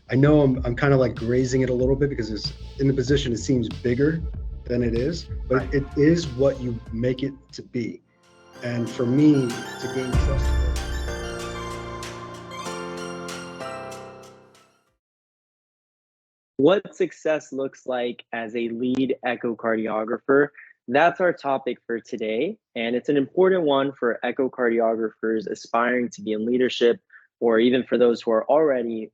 I know I'm kind of like grazing it a little bit because it's in the position, it seems bigger than it is, but Right. it is what you make it to be. And for me to gain trust. What success looks like as a lead echocardiographer. That's our topic for today. And it's an important one for echocardiographers aspiring to be in leadership, or even for those who are already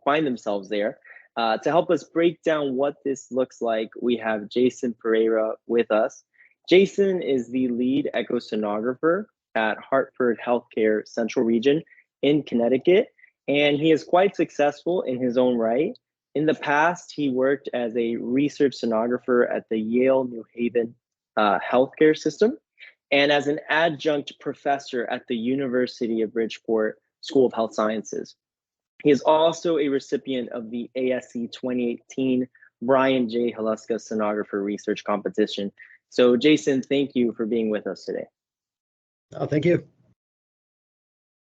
find themselves there. To help us break down what this looks like, we have Jason Pereira with us. Jason is the lead echosonographer at Hartford Healthcare Central Region in Connecticut, and he is quite successful in his own right. In the past, he worked as a research sonographer at the Yale New Haven healthcare system and as an adjunct professor at the University of Bridgeport School of Health Sciences. He is also a recipient of the ASC 2018 Brian J. Haluska Sonographer Research Competition. So, Jason, thank you for being with us today. Oh, thank you.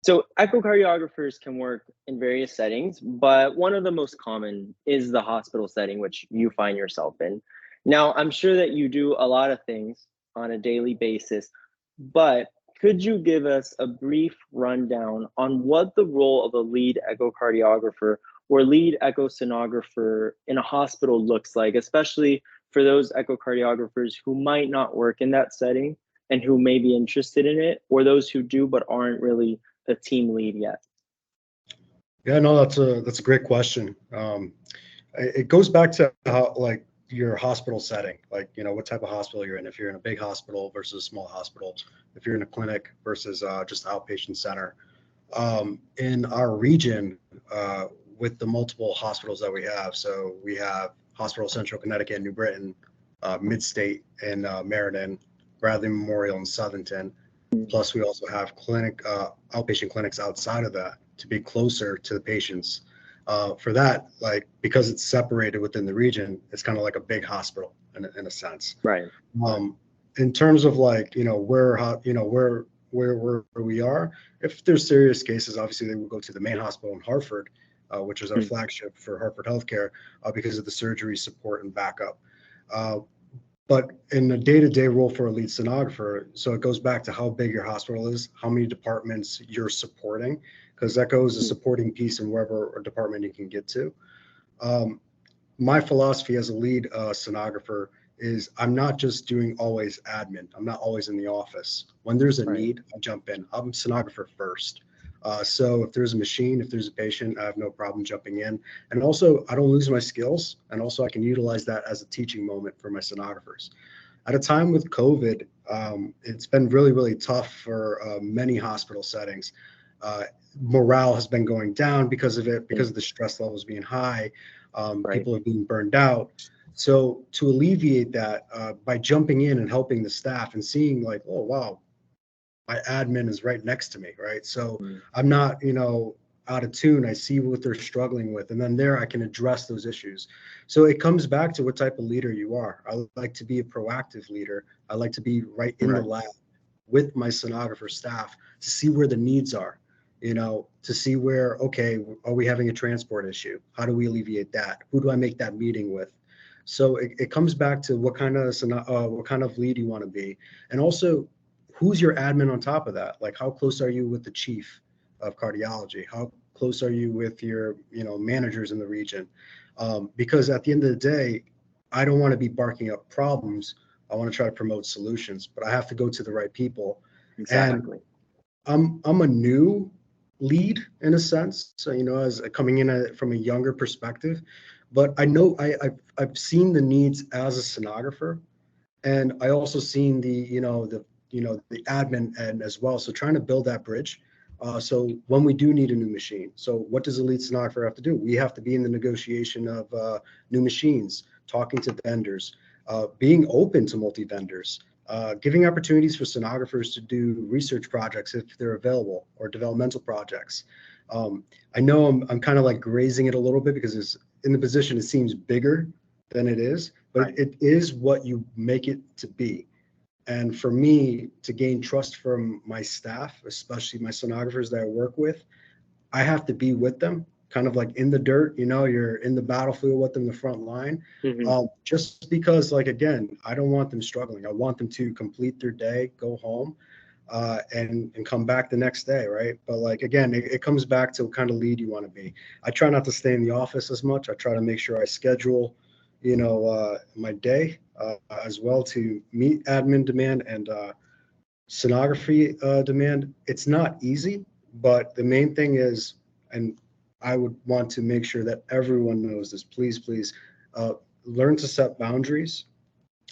So echocardiographers can work in various settings, but one of the most common is the hospital setting, which you find yourself in. Now, I'm sure that you do a lot of things on a daily basis, but could you give us a brief rundown on what the role of a lead echocardiographer or lead echosonographer in a hospital looks like, especially for those echocardiographers who might not work in that setting and who may be interested in it, or those who do but aren't really a team lead yet? Yeah, no, that's a great question. It goes back to how like your hospital setting, like what type of hospital you're in. If you're in a big hospital versus a small hospital, if you're in a clinic versus just outpatient center. In our region, with the multiple hospitals that we have, so we have Hospital Central Connecticut, New Britain, Midstate in Meriden, Bradley Memorial in Southington. Plus, we also have outpatient clinics outside of that to be closer to the patients. For that, like because it's separated within the region, it's kind of like a big hospital in a sense. Right. In terms of like where we are, if there's serious cases, obviously they will go to the main hospital in Hartford, which is our flagship for Hartford Healthcare, because of the surgery support and backup. But in a day-to-day role for a lead sonographer, so it goes back to how big your hospital is, how many departments you're supporting, because echo is a supporting piece in wherever department you can get to. My philosophy as a lead sonographer is I'm not just doing always admin. I'm not always in the office. When there's a need, I jump in. I'm a sonographer first. So if there's a machine, if there's a patient, I have no problem jumping in. And also, I don't lose my skills. And also, I can utilize that as a teaching moment for my sonographers. At a time with COVID, it's been really, really tough for many hospital settings. Morale has been going down because of it, because of the stress levels being high. People are being burned out. So to alleviate that, by jumping in and helping the staff and seeing like, oh, wow, my admin is right next to me, right? So I'm not, out of tune. I see what they're struggling with, and then there I can address those issues. So it comes back to what type of leader you are. I like to be a proactive leader. I like to be right in the lab with my sonographer staff to see where the needs are, to see where, okay, are we having a transport issue? How do we alleviate that? Who do I make that meeting with? So it comes back to what kind of lead you want to be, and also who's your admin on top of that? Like, how close are you with the chief of cardiology? How close are you with your, managers in the region? Because at the end of the day, I don't want to be barking up problems. I want to try to promote solutions, but I have to go to the right people. Exactly. And I'm a new lead in a sense, so as coming in from a younger perspective, but I know I've seen the needs as a sonographer, and I also seen the admin end as well. So trying to build that bridge. So when we do need a new machine, so what does a lead sonographer have to do? We have to be in the negotiation of new machines, talking to vendors, being open to multi-vendors, giving opportunities for sonographers to do research projects if they're available, or developmental projects. I know I'm kind of like grazing it a little bit because it's in the position, it seems bigger than it is, but it is what you make it to be. And for me to gain trust from my staff, especially my sonographers that I work with, I have to be with them. kind of like in the dirt, you're in the battlefield with them, the front line. Mm-hmm. Just because, like, again, I don't want them struggling. I want them to complete their day, go home, and come back the next day, right? But like, again, it comes back to what kind of lead you want to be. I try not to stay in the office as much. I try to make sure I schedule, my day as well to meet admin demand and sonography demand. It's not easy, but the main thing is, and I would want to make sure that everyone knows this, please, learn to set boundaries,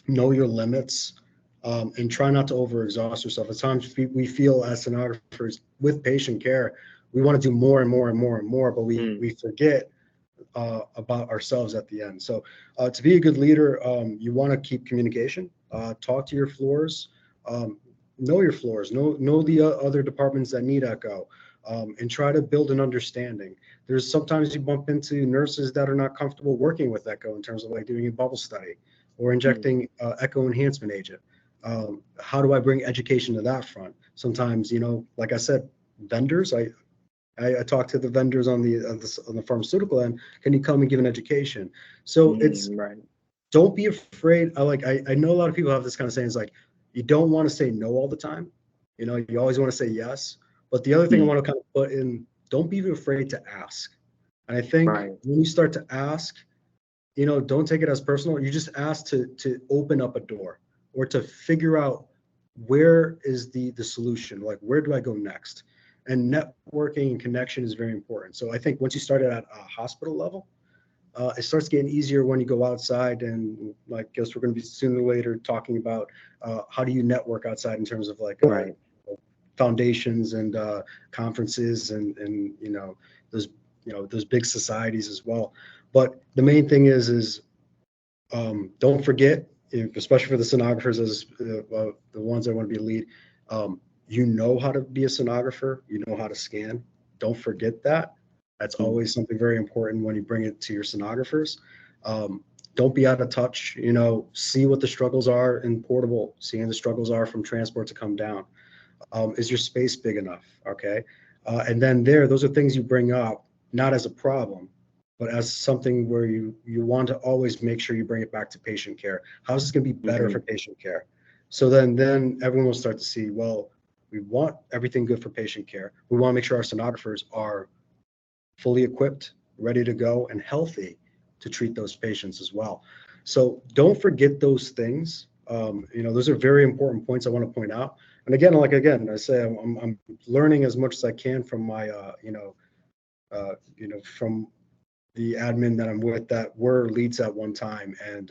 know your limits, and try not to overexhaust yourself. At times we feel as sonographers with patient care, we want to do more and more and more and more, but we forget about ourselves at the end. So to be a good leader, you want to keep communication, talk to your floors, know your floors, know the other departments that need echo, and try to build an understanding. There's sometimes you bump into nurses that are not comfortable working with echo in terms of like doing a bubble study or injecting echo enhancement agent. How do I bring education to that front? Sometimes, like I said, vendors, I talk to the vendors on the pharmaceutical end. Can you come and give an education? So it's Right. Don't be afraid. I know a lot of people have this kind of saying, it's like, you don't want to say no all the time. You always want to say yes. But the other thing I want to kind of put in, don't be afraid to ask. And I think Right. when you start to ask, don't take it as personal. You just ask to open up a door or to figure out where is the solution, like where do I go next? And networking and connection is very important. So I think once you start at a hospital level, it starts getting easier when you go outside. And like, guess we're going to be sooner or later talking about how do you network outside in terms of like Right. foundations and conferences and those big societies as well. But the main thing is don't forget, especially for the sonographers, as the ones that want to be a lead, you know how to be a sonographer, you know how to scan. Don't forget that. That's always something very important when you bring it to your sonographers. Don't be out of touch. See what the struggles are in portable, seeing the struggles are from transport to come down. Is your space big enough? Okay. And then those are things you bring up, not as a problem, but as something where you want to always make sure you bring it back to patient care. How is this going to be better for patient care? So then everyone will start to see, well, we want everything good for patient care. We want to make sure our sonographers are fully equipped, ready to go, and healthy to treat those patients as well. So don't forget those things. Those are very important points I want to point out. And again, I say, I'm learning as much as I can from my, from the admin that I'm with that were leads at one time, and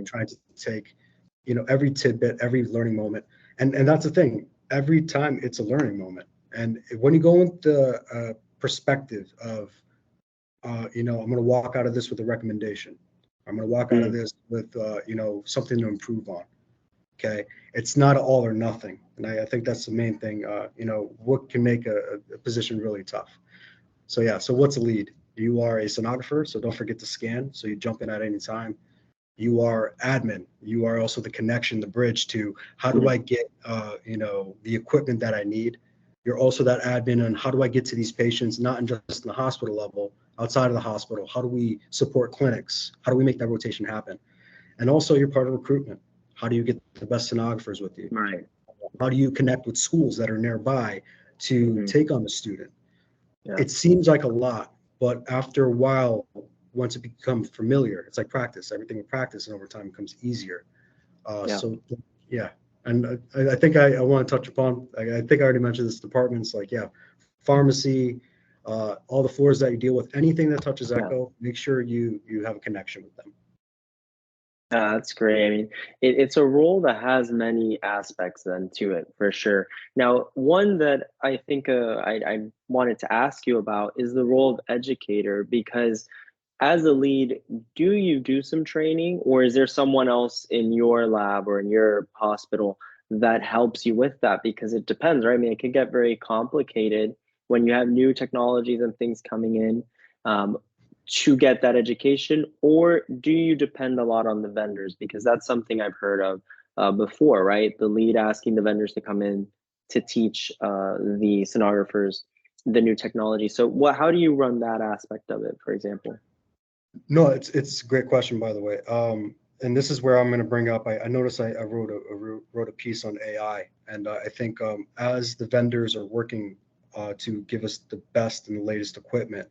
trying to take, every tidbit, every learning moment, and that's the thing. Every time it's a learning moment, and when you go with the perspective of, I'm going to walk out of this with a recommendation. I'm going to walk out of this with, something to improve on. Okay, it's not all or nothing, and I think that's the main thing. What can make a position really tough. So yeah, so what's a lead? You are a sonographer, so don't forget to scan, so you jump in at any time. You are admin. You are also the connection, the bridge to how do I get, the equipment that I need. You're also that admin on how do I get to these patients, not in just in the hospital level, outside of the hospital. How do we support clinics? How do we make that rotation happen? And also you're part of recruitment. How do you get the best sonographers with you? Right. How do you connect with schools that are nearby to take on the student? Yeah. It seems like a lot, but after a while, once it becomes familiar, it's like practice. Everything we practice, and over time becomes easier. So yeah, and I think I want to touch upon. I think I already mentioned this. Departments like pharmacy, all the floors that you deal with, anything that touches echo, make sure you have a connection with them. That's great. I mean, it's a role that has many aspects then to it, for sure. Now, one that I think I wanted to ask you about is the role of educator, because as a lead, do you do some training, or is there someone else in your lab or in your hospital that helps you with that? Because it depends, right? I mean, it can get very complicated when you have new technologies and things coming in. To get that education, or do you depend a lot on the vendors? Because that's something I've heard of before, right? The lead asking the vendors to come in to teach the sonographers the new technology. So how do you run that aspect of it, for example? No, it's a great question, by the way. And this is where I'm going to bring up. I noticed I wrote a piece on AI, and I think as the vendors are working to give us the best and the latest equipment,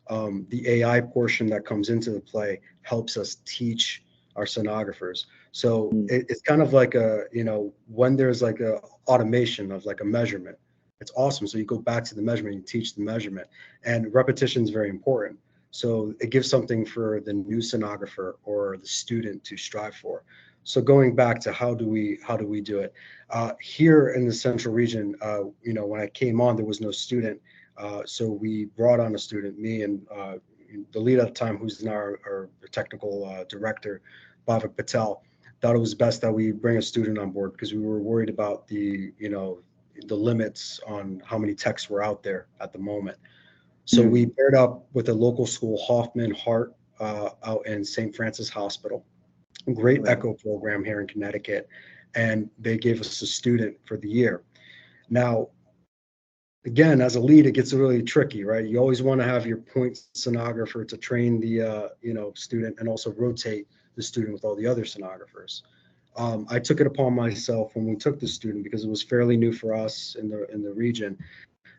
the AI portion that comes into the play helps us teach our sonographers. So it's kind of like when there's like a automation of like a measurement, it's awesome. So you go back to the measurement, you teach the measurement, and repetition is very important. So it gives something for the new sonographer or the student to strive for. So going back to how do we do it here in the central region? When I came on, there was no student. So we brought on a student, me and the lead at the time, who's now our technical director, Bhavik Patel, thought it was best that we bring a student on board because we were worried about the limits on how many techs were out there at the moment. So we paired up with a local school, Hoffman Hart, out in St. Francis Hospital, a great echo program here in Connecticut, and they gave us a student for the year. Now, again, as a lead, it gets really tricky, right? You always want to have your point sonographer to train the student and also rotate the student with all the other sonographers. I took it upon myself when we took the student because it was fairly new for us in the region.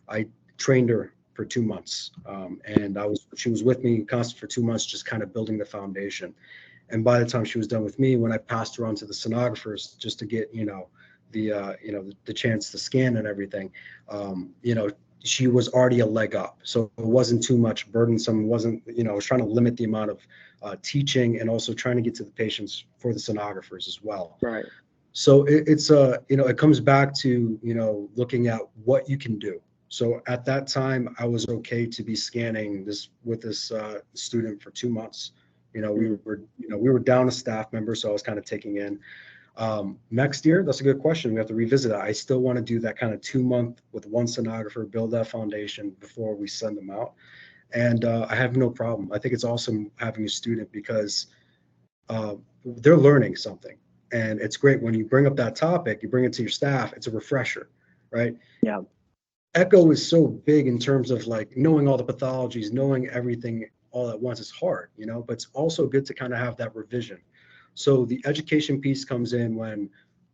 I trained her for 2 months, and she was with me constant for 2 months, just kind of building the foundation. And by the time she was done with me, when I passed her on to the sonographers, just to get the chance to scan and everything, she was already a leg up. So it wasn't too much burdensome. It wasn't, I was trying to limit the amount of teaching and also trying to get to the patients for the sonographers as well. Right. So it comes back to, looking at what you can do. So at that time, I was okay to be scanning with this student for 2 months. We were down a staff member, so I was kind of taking in. Next year, that's a good question. We have to revisit that. I still want to do that kind of 2 month with one sonographer, build that foundation before we send them out. And I have no problem. I think it's awesome having a student because they're learning something. And it's great when you bring up that topic, you bring it to your staff, it's a refresher, right? Yeah. Echo is so big in terms of like knowing all the pathologies, knowing everything all at once is hard, but it's also good to kind of have that revision. So the education piece comes in when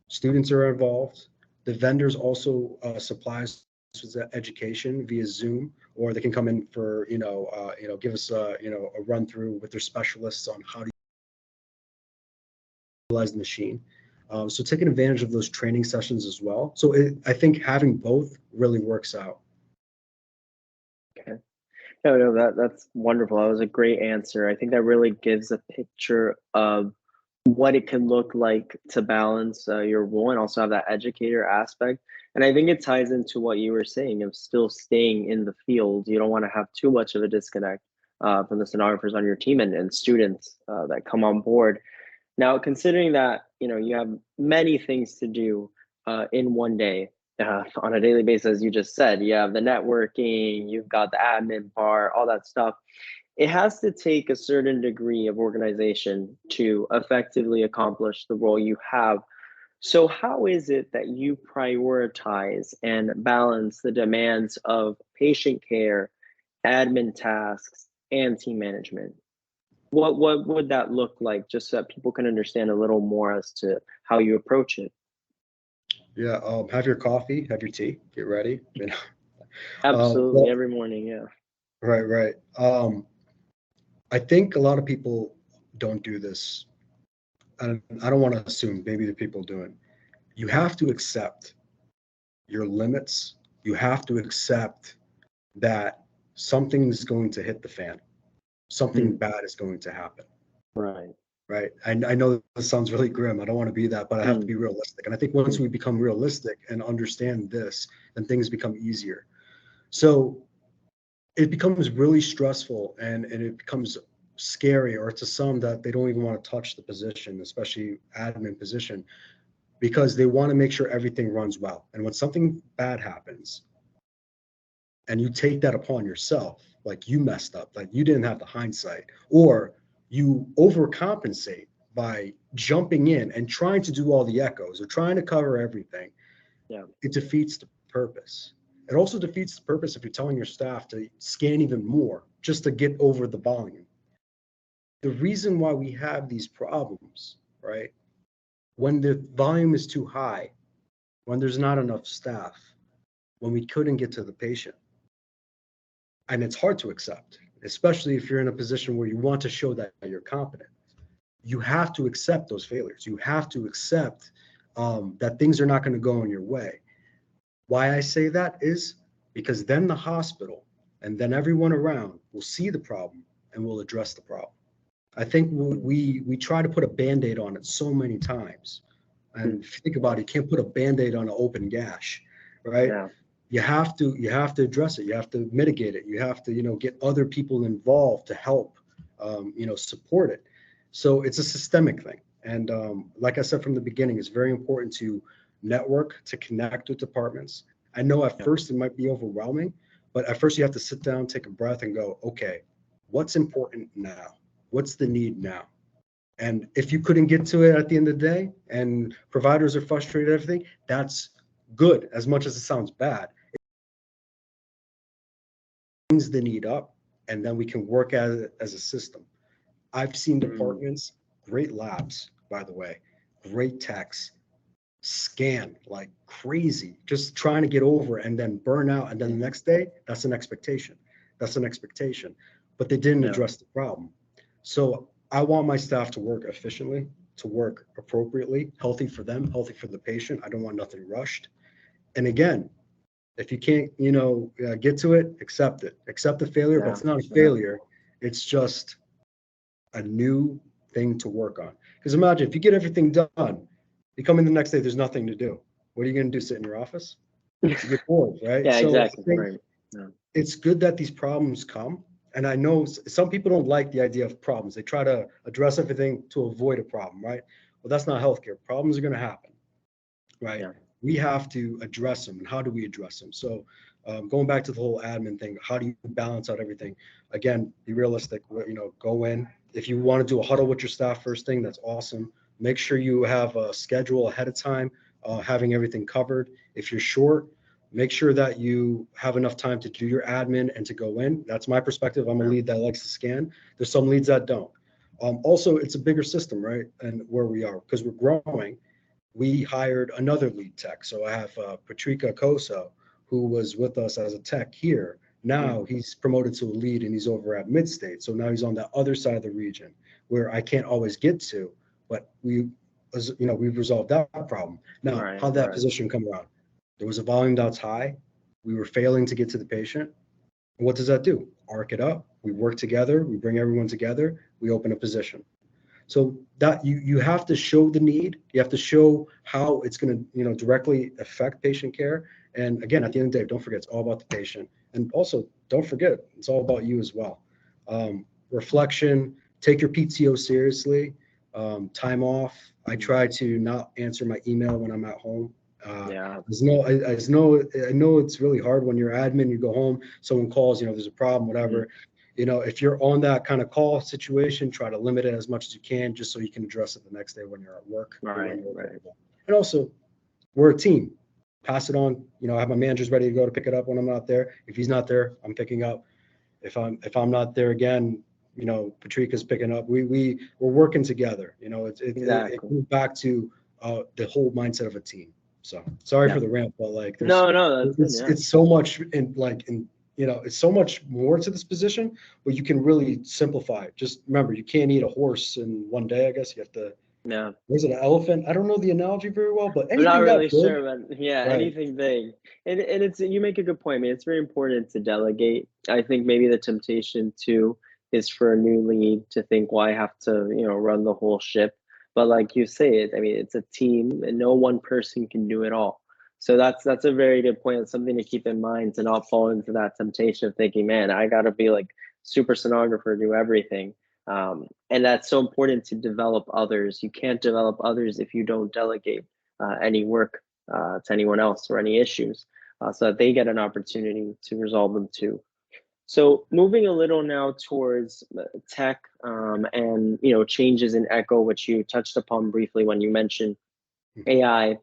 students are involved. The vendors also supply us with that education via Zoom, or they can come in for, give us a run through with their specialists on how to utilize the machine. So taking advantage of those training sessions as well. So I think having both really works out. Okay. No, that's wonderful. That was a great answer. I think that really gives a picture of what it can look like to balance your role and also have that educator aspect. And I think it ties into what you were saying of still staying in the field. You don't want to have too much of a disconnect from the sonographers on your team and students that come on board. Now, considering that, you have many things to do in one day on a daily basis, as you just said, you have the networking, you've got the admin part, all that stuff. It has to take a certain degree of organization to effectively accomplish the role you have. So how is it that you prioritize and balance the demands of patient care, admin tasks, and team management? What would that look like, just so that people can understand a little more as to how you approach it? Yeah, have your coffee, have your tea, get ready. Absolutely, Well, every morning, yeah. right. I think a lot of people don't do this. And I don't want to assume, maybe the people do it. You have to accept your limits. You have to accept that something's going to hit the fan. Something bad is going to happen. Right. Right. I know this sounds really grim. I don't want to be that, but I have to be realistic. And I think once we become realistic and understand this, then things become easier. So it becomes really stressful and it becomes scary, or to some that they don't even want to touch the position, especially admin position, because they want to make sure everything runs well. And when something bad happens and you take that upon yourself, like you messed up, like you didn't have the hindsight, or you overcompensate by jumping in and trying to do all the echoes or trying to cover everything, Yeah. it defeats the purpose. It also defeats the purpose if you're telling your staff to scan even more just to get over the volume. The reason why we have these problems, right? When the volume is too high, when there's not enough staff, when we couldn't get to the patient. And it's hard to accept, especially if you're in a position where you want to show that you're competent. You have to accept those failures. You have to accept that things are not going to go in your way. Why I say that is because then the hospital and then everyone around will see the problem and will address the problem. I think we try to put a Band-Aid on it so many times. And if you think about it, you can't put a Band-Aid on an open gash, right? Yeah. You have to address it. You have to mitigate it. You have to, get other people involved to help, support it. So it's a systemic thing. And like I said from the beginning, it's very important to network, to connect with departments. I know at first it might be overwhelming, but at first you have to sit down, take a breath and go, okay, what's important now? What's the need now? And if you couldn't get to it at the end of the day and providers are frustrated, everything, that's good, as much as it sounds bad. It brings the need up, and then we can work at it as a system. I've seen departments, great labs, by the way, great techs, scan like crazy, just trying to get over and then burn out. And then the next day, that's an expectation. That's an expectation. But they didn't address the problem. So I want my staff to work efficiently, to work appropriately, healthy for them, healthy for the patient. I don't want nothing rushed. And again, if you can't, get to it, accept it. Accept the failure, but it's not a failure. It's just a new thing to work on. Because imagine if you get everything done, you come in the next day, there's nothing to do. What are you going to do? Sit in your office? You get bored, right? Yeah, so exactly. Right. It's good that these problems come. And I know some people don't like the idea of problems. They try to address everything to avoid a problem, right? Well, that's not healthcare. Problems are going to happen, right? Yeah. We have to address them. And how do we address them? So going back to the whole admin thing, how do you balance out everything? Again, be realistic, go in. If you want to do a huddle with your staff first thing, that's awesome. Make sure you have a schedule ahead of time, having everything covered. If you're short, make sure that you have enough time to do your admin and to go in. That's my perspective. I'm a lead that likes to scan. There's some leads that don't. Also, it's a bigger system, right? And where we are, because we're growing, we hired another lead tech. So I have Patrica Coso, who was with us as a tech here. Now he's promoted to a lead and he's over at Midstate. So now he's on the other side of the region where I can't always get to, but we've resolved that problem. Now, how'd that position come around? There was a volume that's high. We were failing to get to the patient. And what does that do? Arc it up. We work together. We bring everyone together. We open a position. So that you have to show the need. You have to show how it's going to, directly affect patient care. And again, at the end of the day, don't forget, it's all about the patient. And also, don't forget, it's all about you as well. Reflection, take your PTO seriously. Time off. I try to not answer my email when I'm at home. I know it's really hard when you're admin, you go home, someone calls, there's a problem, whatever. If you're on that kind of call situation, try to limit it as much as you can, just so you can address it the next day when you're at work. Right. And also, we're a team. Pass it on. I have my managers ready to go to pick it up when I'm not there. If he's not there, I'm picking up. If I'm not there again, Patrica's picking up. We're working together. It goes back to the whole mindset of a team. So sorry for the rant, but it's so much it's so much more to this position, but you can really simplify it. Just remember, you can't eat a horse in one day. I guess you have to. Yeah. Was it an elephant? I don't know the analogy very well, but anything I'm not really that big, sure, but anything big. And it's you make a good point. I mean, it's very important to delegate. I think maybe the temptation too is for a new lead to think, well, I have to, run the whole ship. But like you say, it's a team and no one person can do it all. So that's a very good point. It's something to keep in mind, to not fall into that temptation of thinking, man, I got to be like super sonographer, do everything. And that's so important to develop others. You can't develop others if you don't delegate any work to anyone else or any issues so that they get an opportunity to resolve them too. So moving a little now towards tech and changes in Echo, which you touched upon briefly when you mentioned AI.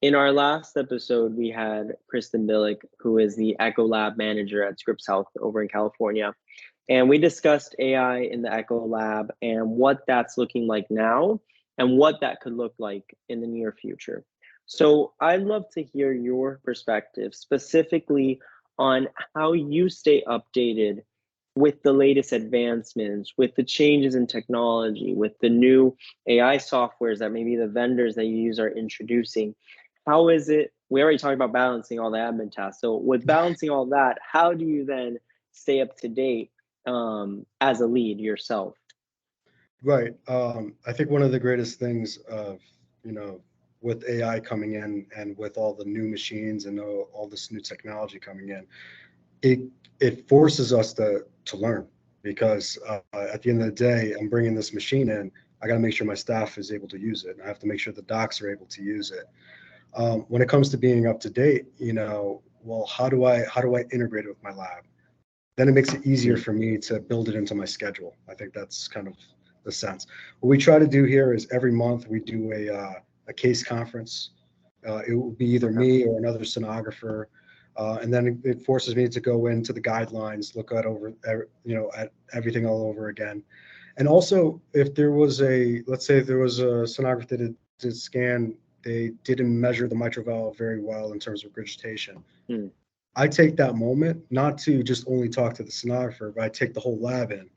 In our last episode, we had Kristen Billick, who is the Echo Lab manager at Scripps Health over in California. And we discussed AI in the Echo Lab and what that's looking like now and what that could look like in the near future. So I'd love to hear your perspective specifically on how you stay updated with the latest advancements, with the changes in technology, with the new AI softwares that maybe the vendors that you use are introducing. How is it? We already talked about balancing all the admin tasks. So with balancing all that, how do you then stay up to date as a lead yourself? Right. I think one of the greatest things of, with AI coming in and with all the new machines and all this new technology coming in, it forces us to learn, because at the end of the day, I'm bringing this machine in. I got to make sure my staff is able to use it. And I have to make sure the docs are able to use it. When it comes to being up to date, well, how do I integrate it with my lab? Then it makes it easier for me to build it into my schedule. I think that's kind of the sense. What we try to do here is every month we do a case conference. It will be either me or another sonographer. And then it forces me to go into the guidelines, look at at everything all over again. And also, if there was let's say if there was a sonographer that did scan, they didn't measure the mitral valve very well in terms of regurgitation. I take that moment not to just only talk to the sonographer, but I take the whole lab in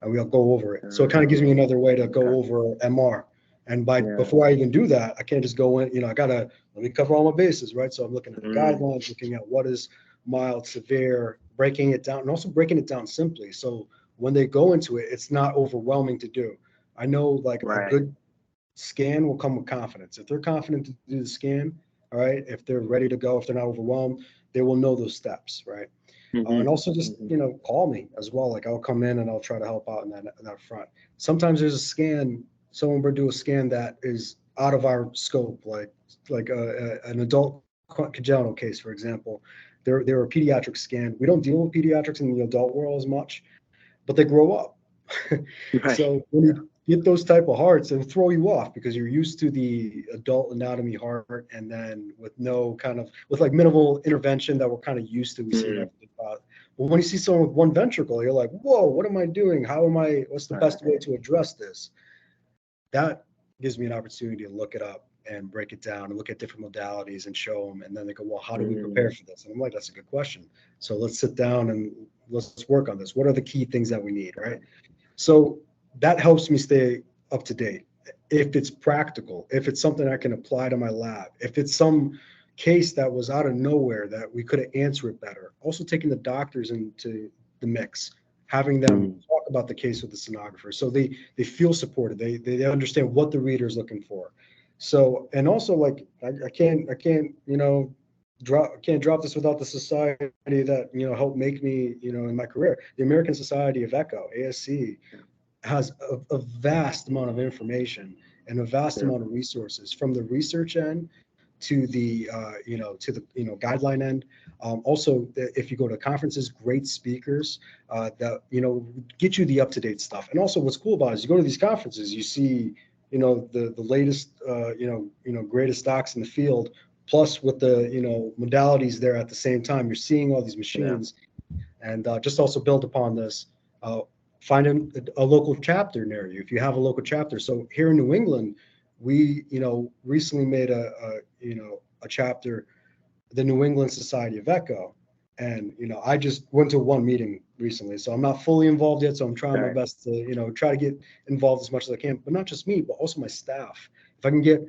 and we'll go over it. So it kind of gives me another way to go over MR. And before I even do that, I can't just go in, let me cover all my bases, right? So I'm looking at the guidelines, looking at what is mild, severe, breaking it down, and also breaking it down simply. So when they go into it, it's not overwhelming to do. I know a good scan will come with confidence. If they're confident to do the scan, all right, if they're ready to go, if they're not overwhelmed, they will know those steps, right? And also just, call me as well. Like I'll come in and I'll try to help out in that front. Sometimes there's a scan, someone will do a scan that is out of our scope, like an adult congenital case, for example. They're a pediatric scan. We don't deal with pediatrics in the adult world as much, but they grow up. So when you get those type of hearts, it'll throw you off because you're used to the adult anatomy heart, and then with minimal intervention that we're kind of used to, we see everything about. But when you see someone with one ventricle, you're like, whoa, what am I doing? What's the best way to address this? That gives me an opportunity to look it up and break it down and look at different modalities and show them. And then they go, well, how do we prepare for this? And I'm like, that's a good question. So let's sit down and let's work on this. What are the key things that we need, right? So that helps me stay up to date. If it's practical, if it's something I can apply to my lab, if it's some case that was out of nowhere that we could answer it better. Also taking the doctors into the mix, having them talk about the case with the sonographer, so they feel supported. They understand what the reader is looking for. So, and also I can't drop this without the society that helped make me in my career. The American Society of Echo, ASC, has a vast amount of information and a vast amount of resources, from the research end to the guideline end. Also, if you go to conferences, great speakers that get you the up-to-date stuff. And also, what's cool about it is you go to these conferences, you see the latest greatest docs in the field, plus with the modalities there at the same time. You're seeing all these machines, and just also build upon this. Find a local chapter near you if you have a local chapter. So here in New England, we recently made a chapter, the New England Society of Echo, and I just went to one meeting recently, so I'm not fully involved yet. So I'm trying my best to try to get involved as much as I can, but not just me, but also my staff. If I can get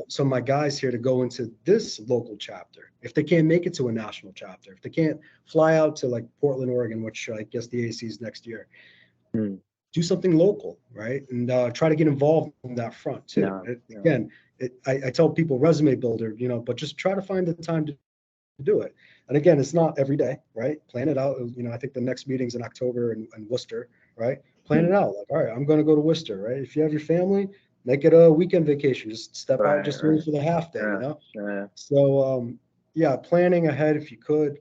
some of my guys here to go into this local chapter, if they can't make it to a national chapter, if they can't fly out to like Portland, Oregon, which I guess the AC is next year, do something local, right? And try to get involved in that front too. Again, I tell people resume builder, but just try to find the time to do it. And again, it's not every day, right? Plan it out. I think the next meeting's in October in Worcester, right? Plan it out. Like, all right, I'm going to go to Worcester, right? If you have your family, make it a weekend vacation. Just step out, just wait for the half day, So, planning ahead if you could,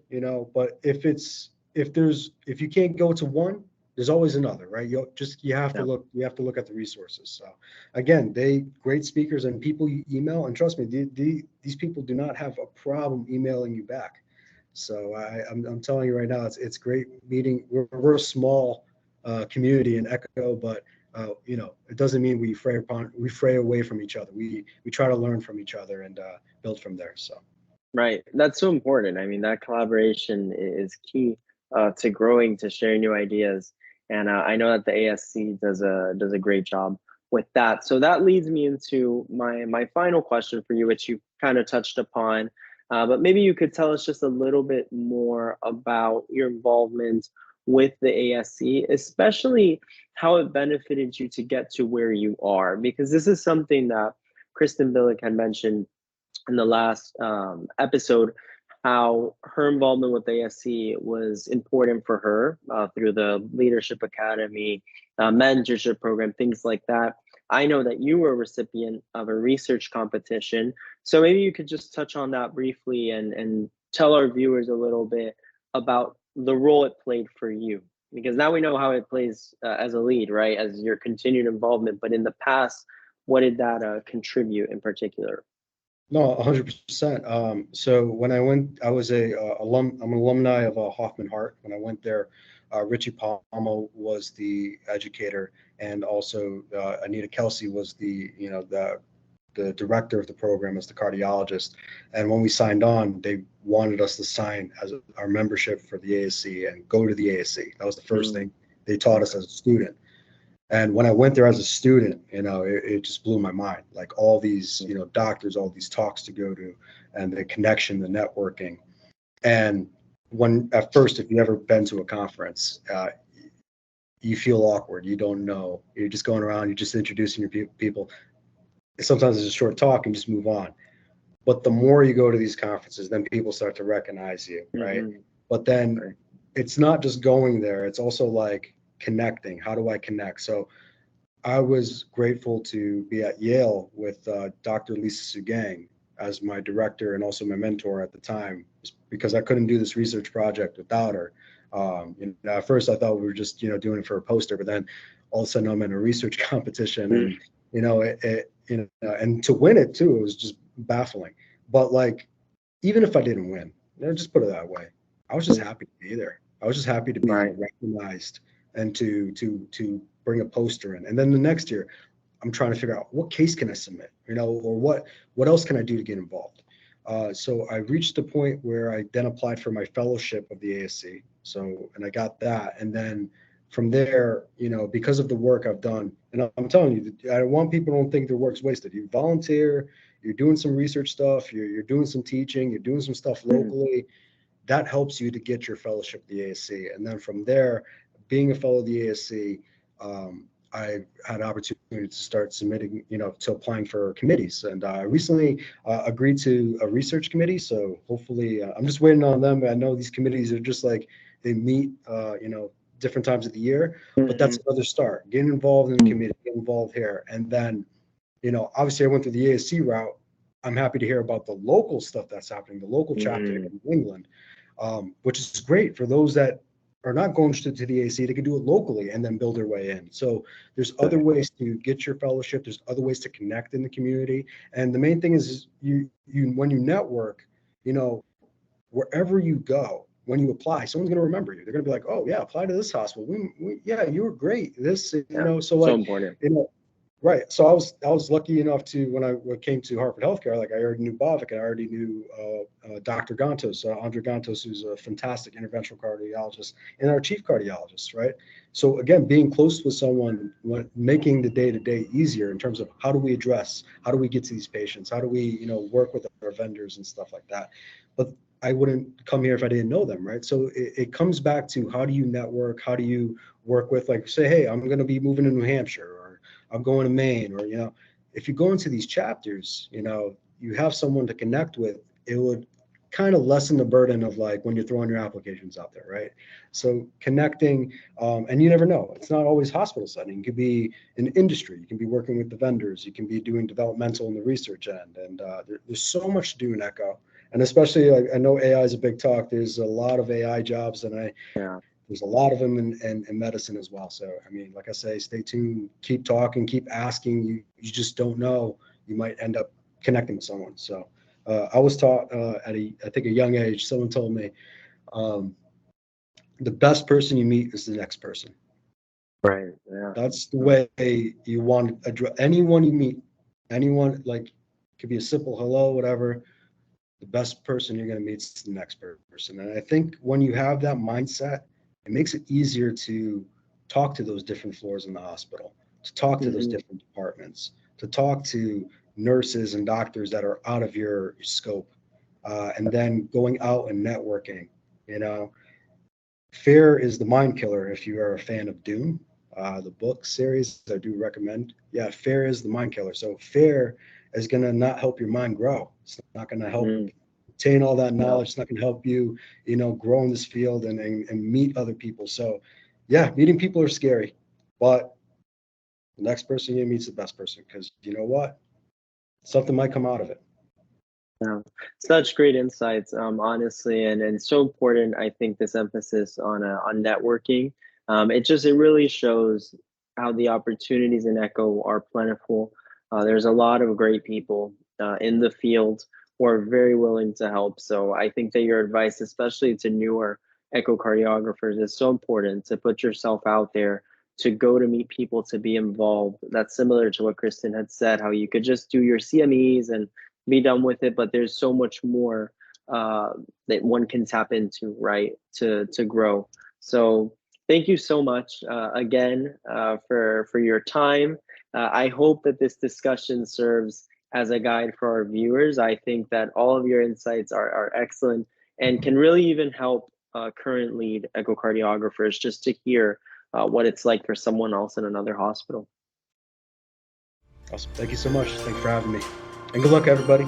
but if you can't go to one, there's always another, right? You have to look, at the resources. So again, great speakers and people you email, and trust me, these people do not have a problem emailing you back. So I'm telling you right now, it's great meeting. We're a small community in Echo, but it doesn't mean we fray away from each other. We try to learn from each other and build from there. So. Right. That's so important. I mean, that collaboration is key to growing, to sharing new ideas. And I know that the ASC does a great job with that. So that leads me into my final question for you, which you kind of touched upon. But maybe you could tell us just a little bit more about your involvement with the ASC, especially how it benefited you to get to where you are, because this is something that Kristen Billick had mentioned in the last episode, how her involvement with ASC was important for her through the Leadership Academy, mentorship program, things like that. I know that you were a recipient of a research competition. So maybe you could just touch on that briefly and tell our viewers a little bit about the role it played for you. Because now we know how it plays as a lead, right? As your continued involvement. But in the past, what did that contribute in particular? No, 100%. So when I went, I was I'm an alumni of Hoffman Hart. When I went there, Richie Palmo was the educator, and also Anita Kelsey was the director of the program as the cardiologist. And when we signed on, they wanted us to sign as our membership for the ASC and go to the ASC. That was the first thing they taught us as a student. And when I went there as a student, it just blew my mind. Like all these, doctors, all these talks to go to, and the connection, the networking. And at first, if you've ever been to a conference, you feel awkward. You don't know. You're just going around. You're just introducing your people. Sometimes it's a short talk and just move on. But the more you go to these conferences, then people start to recognize you, right? But then it's not just going there. It's also like connecting. How do I connect? So I was grateful to be at Yale with Dr. Lisa Sugang as my director and also my mentor at the time, because I couldn't do this research project without her. At first I thought we were just doing it for a poster, but then all of a sudden I'm in a research competition, and and to win it too, it was just baffling. But like, even if I didn't win, just put it that way, I was just happy to be there. I was just happy to be recognized and to bring a poster in. And then the next year, I'm trying to figure out what case can I submit, or what else can I do to get involved. So I reached a point where I then applied for my fellowship of the ASC. And I got that. And then from there, because of the work I've done, and I'm telling you, I don't want people to think their work's wasted. You volunteer, you're doing some research stuff, you're doing some teaching, you're doing some stuff locally. That helps you to get your fellowship at the ASC. And then from there, being a fellow of the ASC, I had an opportunity to start submitting, to applying for committees. And I recently agreed to a research committee. So hopefully, I'm just waiting on them. I know these committees are just like, they meet, different times of the year, but that's another start. Getting involved in the committee, get involved here. And then, obviously I went through the ASC route. I'm happy to hear about the local stuff that's happening, the local chapter in New England, which is great for those that are not going to the ASC. They can do it locally and then build their way in. So there's other ways to get your fellowship. There's other ways to connect in the community. And the main thing is you when you network, wherever you go, when you apply, someone's going to remember you. They're going to be like, oh yeah, apply to this hospital. Yeah, you were great. This, so like, important. Right. So I was lucky enough to, when I came to Hartford Healthcare, like I already knew Bavik, I already knew Dr. Gantos, Andre Gantos, who's a fantastic interventional cardiologist and our chief cardiologist, right? So again, being close with someone, making the day-to-day easier in terms of how do we get to these patients? How do we, work with our vendors and stuff like that? But I wouldn't come here if I didn't know them, right? So it comes back to, how do you network? How do you work with, like, say, hey, I'm going to be moving to New Hampshire, or I'm going to Maine, or, if you go into these chapters, you have someone to connect with, it would kind of lessen the burden of like when you're throwing your applications out there, right? So connecting, and you never know, it's not always hospital setting. It could be in industry. You can be working with the vendors. You can be doing developmental in the research end. And there's so much to do in Echo. And especially, I know AI is a big talk. There's a lot of AI jobs, and there's a lot of them in medicine as well. So, I mean, like I say, stay tuned, keep talking, keep asking. You just don't know. You might end up connecting with someone. So I was taught at I think a young age, someone told me, the best person you meet is the next person. Right. Yeah. That's the way you want to address anyone you meet. Anyone, like, could be a simple hello, whatever. The best person you're going to meet is the next person. And I think when you have that mindset, it makes it easier to talk to those different floors in the hospital, to talk to those different departments, to talk to nurses and doctors that are out of your scope, and then going out and networking. You know, fear is the mind killer. If you are a fan of Dune, the book series, I do recommend. Yeah, fear is the mind killer. So fear is going to not help your mind grow. It's not going to help obtain all that knowledge. It's not going to help you, grow in this field and meet other people. So, yeah, meeting people are scary, but the next person you meet is the best person, because you know what? Something might come out of it. Yeah, such great insights, honestly, and so important. I think this emphasis on networking, it really shows how the opportunities in Echo are plentiful. There's a lot of great people in the field who are very willing to help. So I think that your advice, especially to newer echocardiographers, is so important to put yourself out there, to go to meet people, to be involved. That's similar to what Kristen had said, how you could just do your CMEs and be done with it, but there's so much more that one can tap into, right, to grow. So thank you so much again for your time. I hope that this discussion serves as a guide for our viewers. I think that all of your insights are excellent and can really even help current lead echocardiographers just to hear what it's like for someone else in another hospital. Awesome. Thank you so much. Thanks for having me. And good luck, everybody.